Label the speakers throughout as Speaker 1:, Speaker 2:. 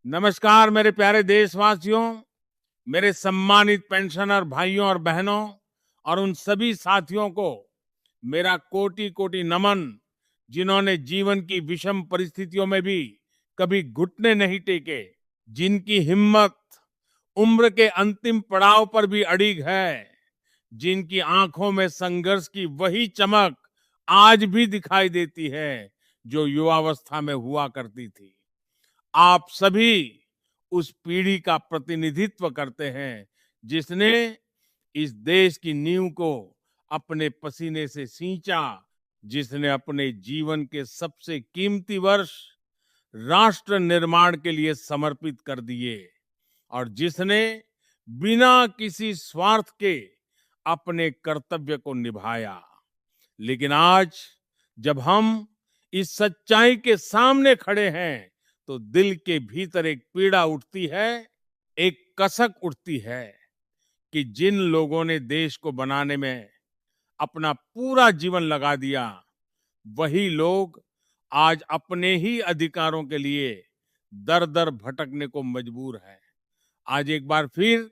Speaker 1: नमस्कार मेरे प्यारे देशवासियों, मेरे सम्मानित पेंशनर भाइयों और बहनों और उन सभी साथियों को मेरा कोटि-कोटि नमन, जिन्होंने जीवन की विषम परिस्थितियों में भी कभी घुटने नहीं टेके, जिनकी हिम्मत उम्र के अंतिम पड़ाव पर भी अडिग है, जिनकी आंखों में संघर्ष की वही चमक आज भी दिखाई देती है, जो युवावस्था में हुआ करती थी। आप सभी उस पीढ़ी का प्रतिनिधित्व करते हैं जिसने इस देश की नींव को अपने पसीने से सींचा, जिसने अपने जीवन के सबसे कीमती वर्ष राष्ट्र निर्माण के लिए समर्पित कर दिए और जिसने बिना किसी स्वार्थ के अपने कर्तव्य को निभाया। लेकिन आज जब हम इस सच्चाई के सामने खड़े हैं, तो दिल के भीतर एक पीड़ा उठती है, एक कसक उठती है कि जिन लोगों ने देश को बनाने में अपना पूरा जीवन लगा दिया, वही लोग आज अपने ही अधिकारों के लिए दर-दर भटकने को मजबूर हैं। आज एक बार फिर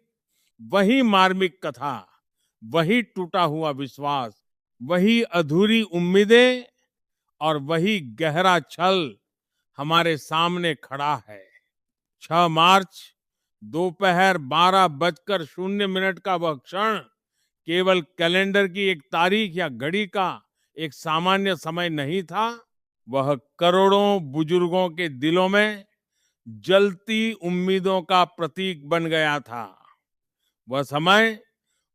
Speaker 1: वही मार्मिक कथा, वही टूटा हुआ विश्वास, वही अधूरी उम्मीदें और वही गहरा छल हमारे सामने खड़ा है। 6 मार्च दोपहर 12:00 का वह क्षण केवल कैलेंडर की एक तारीख या घड़ी का एक सामान्य समय नहीं था, वह करोड़ों बुजुर्गों के दिलों में जलती उम्मीदों का प्रतीक बन गया था। वह समय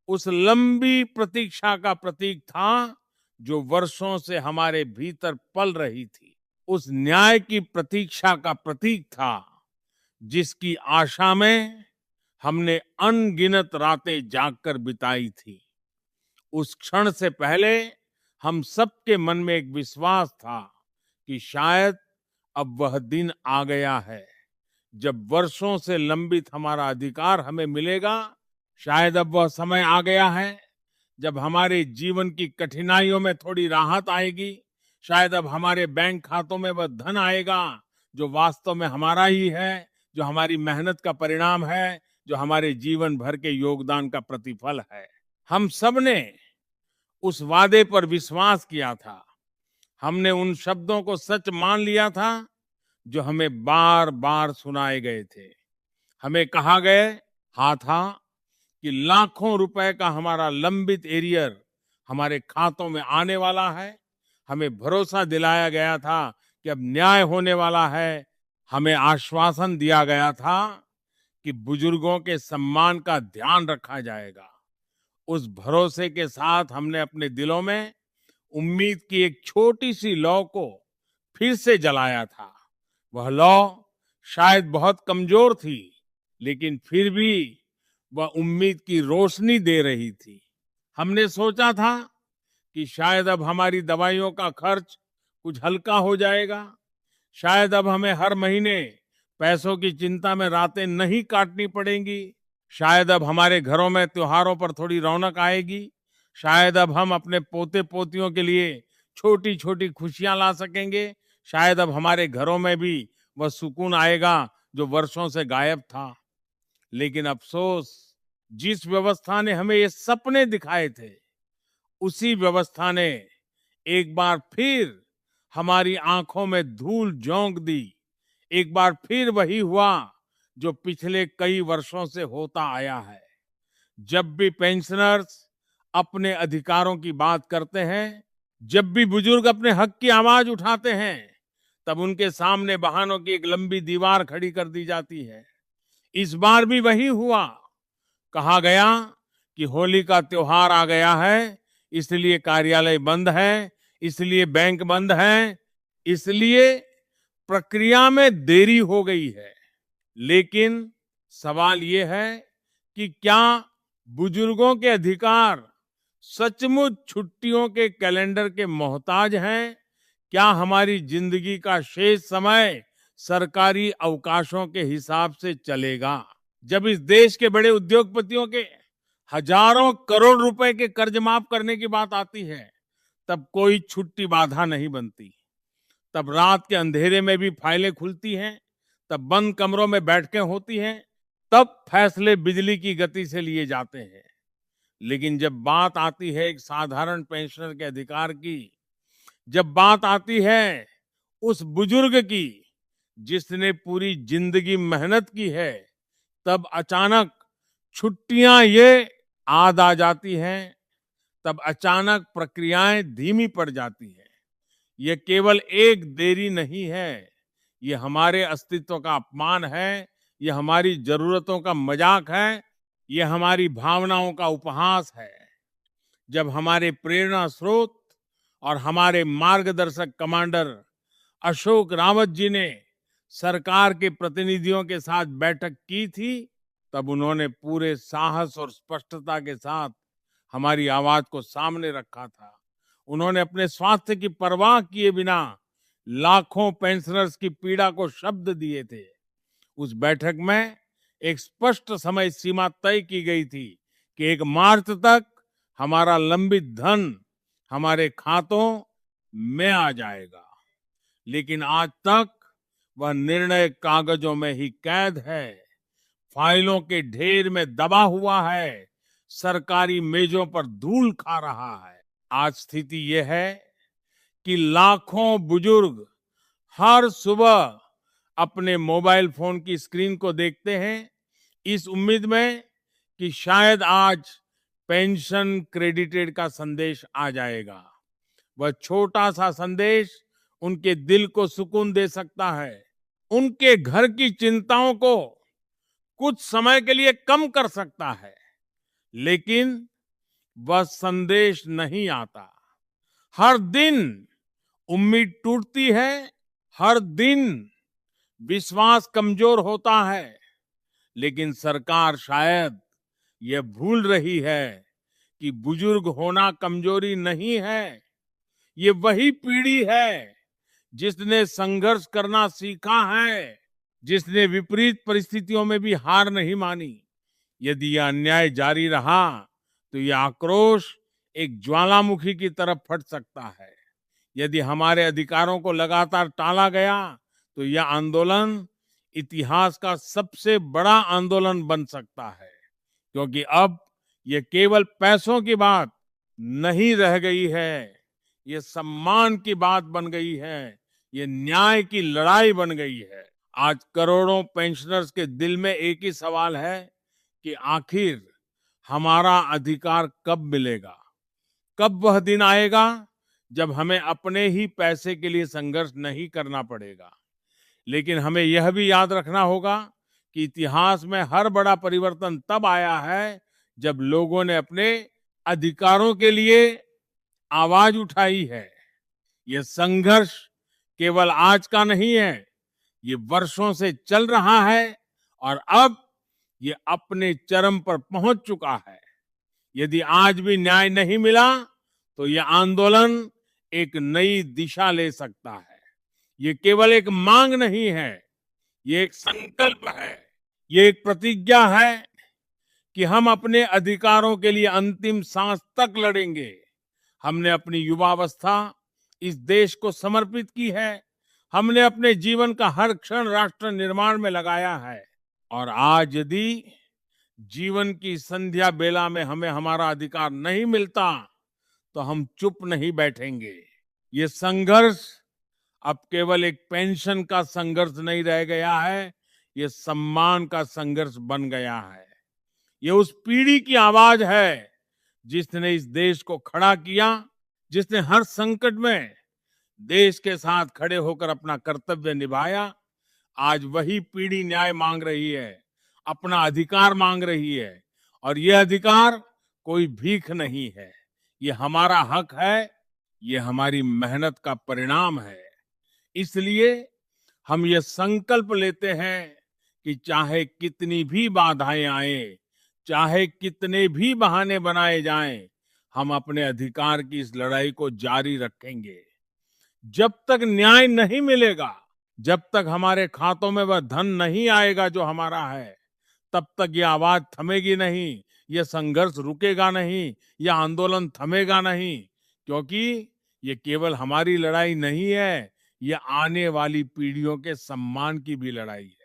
Speaker 1: उस लंबी प्रतीक्षा का प्रतीक था, जो वर्षों से हमारे भीतर पल रही थी। उस न्याय की प्रतीक्षा का प्रतीक था, जिसकी आशा में हमने अनगिनत रातें जागकर बिताई थी। उस क्षण से पहले हम सबके मन में एक विश्वास था कि शायद अब वह दिन आ गया है, जब वर्षों से लंबित हमारा अधिकार हमें मिलेगा। शायद अब वह समय आ गया है, जब हमारे जीवन की कठिनाइयों में थोड़ी राहत आएगी। शायद अब हमारे बैंक खातों में वह धन आएगा, जो वास्तव में हमारा ही है, जो हमारी मेहनत का परिणाम है, जो हमारे जीवन भर के योगदान का प्रतिफल है। हम सबने उस वादे पर विश्वास किया था। हमने उन शब्दों को सच मान लिया था, जो हमें बार-बार सुनाए गए थे। हमें कहा गया था कि लाखों रुपए का हमारा लंबित एरियर हमारे खातों में आने वाला है। हमें भरोसा दिलाया गया था कि अब न्याय होने वाला है। हमें आश्वासन दिया गया था कि बुजुर्गों के सम्मान का ध्यान रखा जाएगा। उस भरोसे के साथ हमने अपने दिलों में उम्मीद की एक छोटी सी लौ को फिर से जलाया था। वह लौ शायद बहुत कमजोर थी, लेकिन फिर भी वह उम्मीद की रोशनी दे रही थी। हमने सोचा था कि शायद अब हमारी दवाइयों का खर्च कुछ हल्का हो जाएगा। शायद अब हमें हर महीने पैसों की चिंता में रातें नहीं काटनी पड़ेंगी। शायद अब हमारे घरों में त्योहारों पर थोड़ी रौनक आएगी। शायद अब हम अपने पोते-पोतियों के लिए छोटी-छोटी खुशियां ला सकेंगे। शायद अब हमारे घरों में भी वह सुकून आएगा, जो वर्षों से गायब था। लेकिन अफसोस, जिस व्यवस्था ने हमें ये सपने दिखाए थे, उसी व्यवस्था ने एक बार फिर हमारी आंखों में धूल झोंक दी। एक बार फिर वही हुआ जो पिछले कई वर्षों से होता आया है। जब भी पेंशनर्स अपने अधिकारों की बात करते हैं, जब भी बुजुर्ग अपने हक की आवाज उठाते हैं, तब उनके सामने बहानों की एक लंबी दीवार खड़ी कर दी जाती है। इस बार भी वही हुआ। कहा गया कि होली का त्योहार आ गया है, इसलिए कार्यालय बंद है, इसलिए बैंक बंद है, इसलिए प्रक्रिया में देरी हो गई है। लेकिन सवाल ये है कि क्या बुजुर्गों के अधिकार सचमुच छुट्टियों के कैलेंडर के मोहताज हैं? क्या हमारी जिंदगी का शेष समय सरकारी अवकाशों के हिसाब से चलेगा? जब इस देश के बड़े उद्योगपतियों के हजारों करोड़ रुपए के कर्ज माफ करने की बात आती है, तब कोई छुट्टी बाधा नहीं बनती। तब रात के अंधेरे में भी फाइलें खुलती हैं, तब बंद कमरों में बैठकें होती हैं, तब फैसले बिजली की गति से लिए जाते हैं। लेकिन जब बात आती है एक साधारण पेंशनर के अधिकार की, जब बात आती है उस बुजुर्ग की जिसने पूरी जिंदगी मेहनत की है, तब अचानक छुट्टियां ये आ जाती हैं, तब अचानक प्रक्रियाएं धीमी पड़ जाती हैं। ये केवल एक देरी नहीं है, ये हमारे अस्तित्व का अपमान है, ये हमारी जरूरतों का मजाक है, ये हमारी भावनाओं का उपहास है। जब हमारे प्रेरणा स्रोत और हमारे मार्गदर्शक कमांडर अशोक रावत जी ने सरकार के प्रतिनिधियों के साथ बैठक की थी, तब उन्होंने पूरे साहस और स्पष्टता के साथ हमारी आवाज को सामने रखा था। उन्होंने अपने स्वास्थ्य की परवाह किए बिना लाखों पेंशनर्स की पीड़ा को शब्द दिए थे। उस बैठक में एक स्पष्ट समय सीमा तय की गई थी कि 1 मार्च तक हमारा लंबित धन हमारे खातों में आ जाएगा। लेकिन आज तक वह निर्णय कागजों में ही कैद है, फाइलों के ढेर में दबा हुआ है, सरकारी मेजों पर धूल खा रहा है। आज स्थिति यह है कि लाखों बुजुर्ग हर सुबह अपने मोबाइल फोन की स्क्रीन को देखते हैं, इस उम्मीद में कि शायद आज पेंशन क्रेडिटेड का संदेश आ जाएगा। वह छोटा सा संदेश उनके दिल को सुकून दे सकता है, उनके घर की चिंताओं को कुछ समय के लिए कम कर सकता है, लेकिन वह संदेश नहीं आता। हर दिन उम्मीद टूटती है, हर दिन विश्वास कमजोर होता है, लेकिन सरकार शायद यह भूल रही है कि बुजुर्ग होना कमजोरी नहीं है। ये वही पीढ़ी है जिसने संघर्ष करना सीखा है, जिसने विपरीत परिस्थितियों में भी हार नहीं मानी। यदि यह अन्याय जारी रहा तो यह आक्रोश एक ज्वालामुखी की तरफ फट सकता है। यदि हमारे अधिकारों को लगातार टाला गया तो यह आंदोलन इतिहास का सबसे बड़ा आंदोलन बन सकता है, क्योंकि अब ये केवल पैसों की बात नहीं रह गई है, ये सम्मान की बात बन गई है, ये न्याय की लड़ाई बन गई है। आज करोड़ों पेंशनर्स के दिल में एक ही सवाल है कि आखिर हमारा अधिकार कब मिलेगा? कब वह दिन आएगा जब हमें अपने ही पैसे के लिए संघर्ष नहीं करना पड़ेगा? लेकिन हमें यह भी याद रखना होगा कि इतिहास में हर बड़ा परिवर्तन तब आया है जब लोगों ने अपने अधिकारों के लिए आवाज उठाई है। यह संघर्ष केवल आज का नहीं है, ये वर्षों से चल रहा है और अब ये अपने चरम पर पहुंच चुका है। यदि आज भी न्याय नहीं मिला तो यह आंदोलन एक नई दिशा ले सकता है। ये केवल एक मांग नहीं है, ये एक संकल्प है, ये एक प्रतिज्ञा है कि हम अपने अधिकारों के लिए अंतिम सांस तक लड़ेंगे। हमने अपनी युवावस्था इस देश को समर्पित की है, हमने अपने जीवन का हर क्षण राष्ट्र निर्माण में लगाया है, और आज यदि जीवन की संध्या बेला में हमें हमारा अधिकार नहीं मिलता तो हम चुप नहीं बैठेंगे। ये संघर्ष अब केवल एक पेंशन का संघर्ष नहीं रह गया है, ये सम्मान का संघर्ष बन गया है। ये उस पीढ़ी की आवाज है जिसने इस देश को खड़ा किया, जिसने हर संकट में देश के साथ खड़े होकर अपना कर्तव्य निभाया। आज वही पीढ़ी न्याय मांग रही है, अपना अधिकार मांग रही है, और यह अधिकार कोई भीख नहीं है, ये हमारा हक है, ये हमारी मेहनत का परिणाम है। इसलिए हम ये संकल्प लेते हैं कि चाहे कितनी भी बाधाएं आए, चाहे कितने भी बहाने बनाए जाएं, हम अपने अधिकार की इस लड़ाई को जारी रखेंगे। जब तक न्याय नहीं मिलेगा, जब तक हमारे खातों में वह धन नहीं आएगा जो हमारा है, तब तक ये आवाज थमेगी नहीं, ये संघर्ष रुकेगा नहीं, यह आंदोलन थमेगा नहीं, क्योंकि ये केवल हमारी लड़ाई नहीं है, ये आने वाली पीढ़ियों के सम्मान की भी लड़ाई है।